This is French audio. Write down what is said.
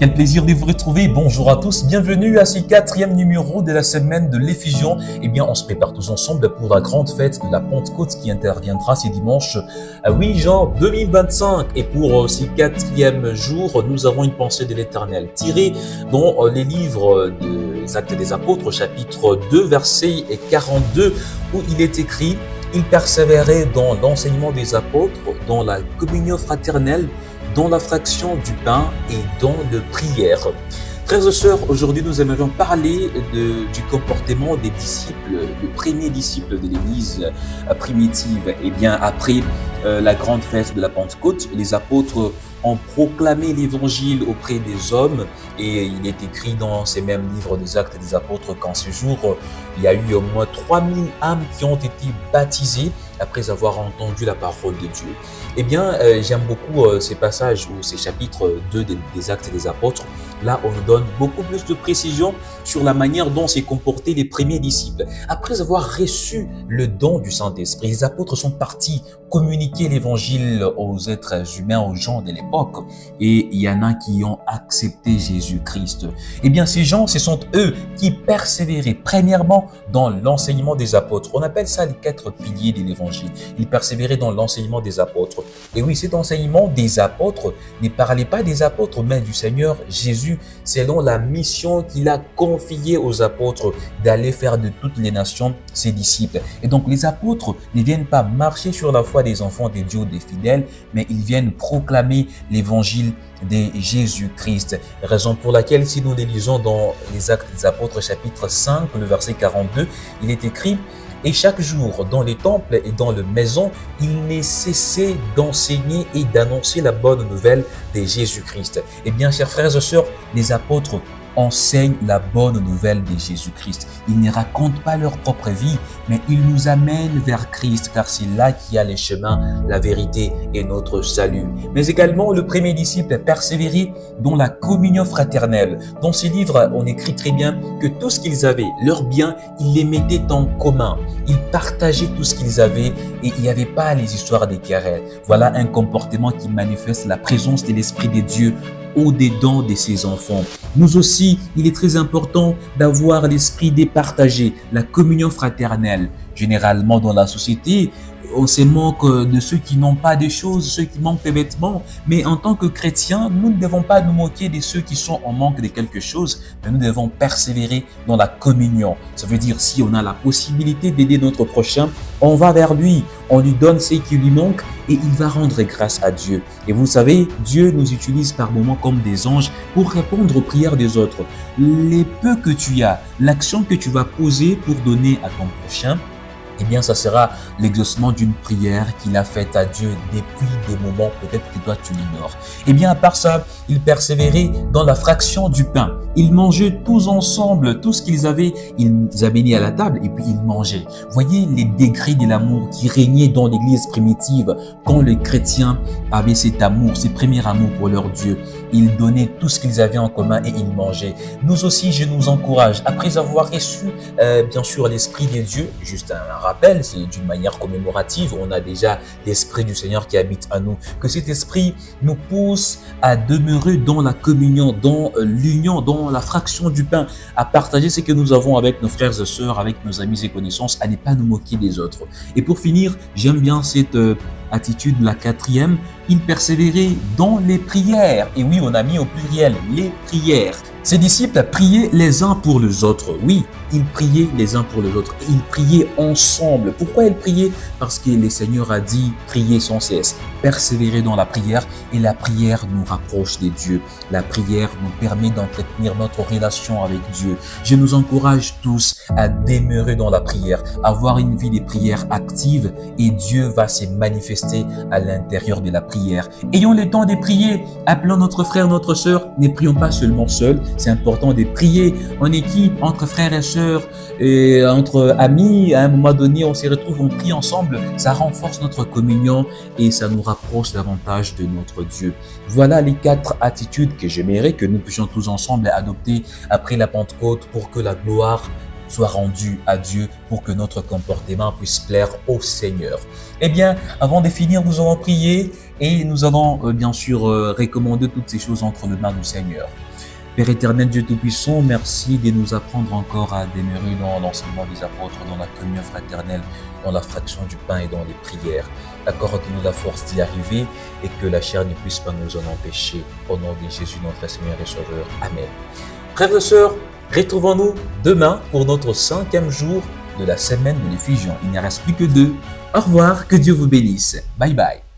Quel plaisir de vous retrouver. Bonjour à tous. Bienvenue à ce 4e numéro de la semaine de l'Effusion. Eh bien, on se prépare tous ensemble pour la grande fête de la Pentecôte qui interviendra ce dimanche 8 juin 2025. Et pour ce 4e jour, nous avons une pensée de l'Éternel tirée dans les livres des Actes des Apôtres, chapitre 2, verset 42, où il est écrit « Ils persévéraient dans l'enseignement des apôtres, dans la communion fraternelle, dans la fraction du pain et dans la prière. » Frères et sœurs, aujourd'hui nous aimerions parler du comportement des disciples, les premiers disciples de l'Église primitive. Eh bien, après la grande fête de la Pentecôte, les apôtres ont proclamé l'évangile auprès des hommes et il est écrit dans ces mêmes livres des Actes des Apôtres qu'en ce jour, il y a eu au moins 3000 âmes qui ont été baptisées après avoir entendu la parole de Dieu. Eh bien, j'aime beaucoup ces passages ou ces chapitres 2 des Actes des Apôtres. Là, on nous donne beaucoup plus de précision sur la manière dont s'est comportés les premiers disciples. Après avoir reçu le don du Saint-Esprit, les apôtres sont partis communiquer l'évangile aux êtres humains, aux gens de l'époque. Et il y en a qui ont accepté Jésus-Christ. Eh bien, ces gens, ce sont eux qui persévéraient premièrement dans l'enseignement des apôtres. On appelle ça les 4 piliers de l'évangile. Ils persévéraient dans l'enseignement des apôtres. Et oui, cet enseignement des apôtres ne parlait pas des apôtres, mais du Seigneur Jésus, selon la mission qu'il a confiée aux apôtres d'aller faire de toutes les nations ses disciples. Et donc, les apôtres ne viennent pas marcher sur la foi des enfants des dieux, des fidèles, mais ils viennent proclamer l'évangile de Jésus-Christ. Raison pour laquelle, si nous les lisons dans les Actes des Apôtres, chapitre 5, le verset 42, il est écrit: et chaque jour, dans les temples et dans les maisons, il n'est cessé d'enseigner et d'annoncer la bonne nouvelle de Jésus-Christ. Eh bien, chers frères et sœurs, les apôtres enseignent la bonne nouvelle de Jésus-Christ. Ils ne racontent pas leur propre vie, mais ils nous amènent vers Christ, car c'est là qu'il y a les chemins, la vérité et notre salut. Mais également, le premier disciple persévérait dans la communion fraternelle. Dans ces livres, on écrit très bien que tout ce qu'ils avaient, leurs biens, ils les mettaient en commun. Ils partageaient tout ce qu'ils avaient et il n'y avait pas les histoires des querelles. Voilà un comportement qui manifeste la présence de l'Esprit de Dieu au-dedans de ses enfants. Nous aussi, il est très important d'avoir l'esprit départagé, la communion fraternelle. Généralement, dans la société, on se moque de ceux qui n'ont pas des choses, ceux qui manquent des vêtements. Mais en tant que chrétiens, nous ne devons pas nous moquer de ceux qui sont en manque de quelque chose, mais nous devons persévérer dans la communion. Ça veut dire, si on a la possibilité d'aider notre prochain, on va vers lui, on lui donne ce qui lui manque et il va rendre grâce à Dieu. Et vous savez, Dieu nous utilise par moments comme des anges pour répondre aux prières des autres. Les peu que tu as, l'action que tu vas poser pour donner à ton prochain, eh bien, ça sera l'exaucement d'une prière qu'il a faite à Dieu depuis des moments peut-être que toi tu l'ignores. Eh bien, à part ça, ils persévéraient dans la fraction du pain. Ils mangeaient tous ensemble, tout ce qu'ils avaient, ils amenaient à la table et puis ils mangeaient. Voyez les degrés de l'amour qui régnaient dans l'église primitive quand les chrétiens avaient cet amour, ce premier amour pour leur Dieu. Ils donnaient tout ce qu'ils avaient en commun et ils mangeaient. Nous aussi, je nous encourage, après avoir reçu, bien sûr, l'Esprit de Dieu, juste un rappel, c'est d'une manière commémorative, on a déjà l'Esprit du Seigneur qui habite à nous, que cet Esprit nous pousse à demeurer dans la communion, dans l'union, dans la fraction du pain, à partager ce que nous avons avec nos frères et sœurs, avec nos amis et connaissances, à ne pas nous moquer des autres. Et pour finir, j'aime bien cette attitude, la 4e, ils persévéraient dans les prières. Et oui, on a mis au pluriel, les prières. Ces disciples priaient les uns pour les autres. Oui, ils priaient les uns pour les autres. Ils priaient ensemble. Pourquoi ils priaient? Parce que le Seigneur a dit prier sans cesse. Persévérer dans la prière et la prière nous rapproche de Dieu. La prière nous permet d'entretenir notre relation avec Dieu. Je nous encourage tous à demeurer dans la prière, avoir une vie de prière active et Dieu va se manifester à l'intérieur de la prière. Ayons le temps de prier, appelons notre frère, notre sœur, ne prions pas seulement seuls. C'est important de prier en équipe, entre frères et sœurs, et entre amis. À un moment donné, on se retrouve, on prie ensemble. Ça renforce notre communion et ça nous rapproche davantage de notre Dieu. Voilà les 4 attitudes que j'aimerais que nous puissions tous ensemble adopter après la Pentecôte pour que la gloire soit rendue à Dieu, pour que notre comportement puisse plaire au Seigneur. Eh bien, avant de finir, nous allons prier et nous allons bien sûr recommander toutes ces choses entre les mains du Seigneur. Père éternel, Dieu Tout-Puissant, merci de nous apprendre encore à demeurer dans l'enseignement des apôtres, dans la communion fraternelle, dans la fraction du pain et dans les prières. Accorde-nous la force d'y arriver et que la chair ne puisse pas nous en empêcher. Au nom de Jésus, notre Seigneur et Sauveur. Amen. Frères et sœurs, retrouvons-nous demain pour notre 5e jour de la semaine de l'effusion. Il n'y en reste plus que 2. Au revoir, que Dieu vous bénisse. Bye bye.